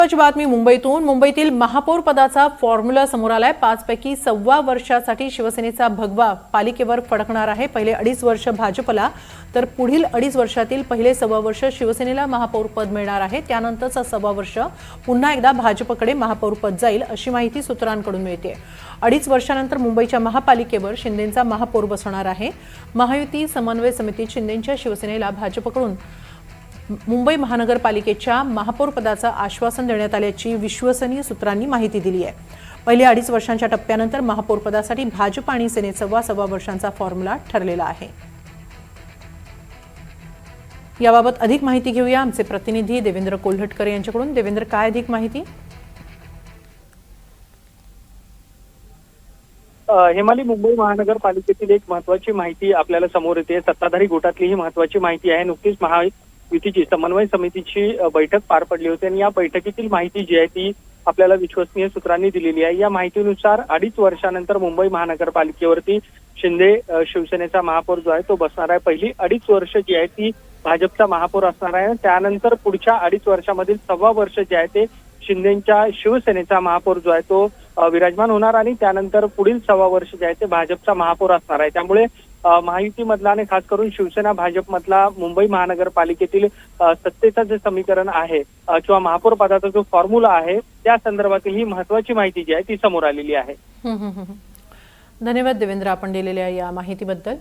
बातमी मुंबईतून। मुंबईतील महापौर पदाचा फॉर्म्युला समोर आलाय। 5 पैकी 1.25 वर्षासाठी शिवसेनेचा भगवा पालिकेवर फडकणार आहे। पहिले 2.5 वर्ष भाजपला तर पुढील 2.5 वर्षातील पहिले 1.25 वर्ष शिवसेनेला महापौर पद मिळणार आहे। त्यानंतरचा 1.25 वर्ष पुन्हा एकदा भाजपकडे महापौर पद जाईल अशी माहिती सूत्रांकडून मिळते। 2.5 वर्षानंतर मुंबईच्या महापालिकेवर शिंदेंचा महापौर बसणार आहे। महायुती समन्वय समितीत शिंदेंच्या शिवसेनेला भाजपकडून मुंबई महानगरपालिकेच्या महापौर पदाचं आश्वासन देण्यात आल्याची विश्वसनीय सूत्रांनी माहिती दिली आहे। पहिल्या 2.5 वर्षांच्या टप्प्यानंतर महापौर पदासाठी भाजप आणि सेनेत 1.25 वर्षांचा फॉर्म्युला ठरलेला आहे। याबाबत अधिक माहिती घेऊया आमचे प्रतिनिधी देवेंद्र कोल्हटकर यांच्याकडून। देवेंद्र, काय अधिक माहिती? हेमाली, मुंबई महानगरपालिकेतील एक महत्वाची माहिती आपल्याला समोर येते। सत्ताधारी गटातली ही महत्वाची माहिती आहे। नुकतीच महायुतीची समन्वय समितीची बैठक पार पडली होती आणि या बैठकीतील माहिती जी आहे ती आपल्याला विश्वसनीय सूत्रांनी दिलेली आहे। या माहितीनुसार 2.5 वर्षानंतर मुंबई महानगरपालिकेवरती शिंदे शिवसेनेचा महापौर जो आहे तो बसणार आहे। पहिली 2.5 वर्ष जी आहे ती भाजपचा महापौर असणार आहे। त्यानंतर पुढच्या 2.5 वर्षामधील 1.25 वर्ष जे आहे ते शिंदेच्या शिवसेनेचा महापौर जो आहे तो विराजमान होणार आणि त्यानंतर पुढील 1.25 वर्ष जे आहे ते भाजपचा महापौर असणार आहे। त्यामुळे महायुतीमधला आणि खास करून शिवसेना भाजपमधला मुंबई महानगरपालिकेतील सत्तेचं जे समीकरण आहे किंवा महापौर पदाचा जो फॉर्म्युला आहे त्या संदर्भातील ही महत्वाची माहिती जी आहे ती समोर आलेली आहे। धन्यवाद देवेंद्र, आपण दिलेल्या या माहितीबद्दल।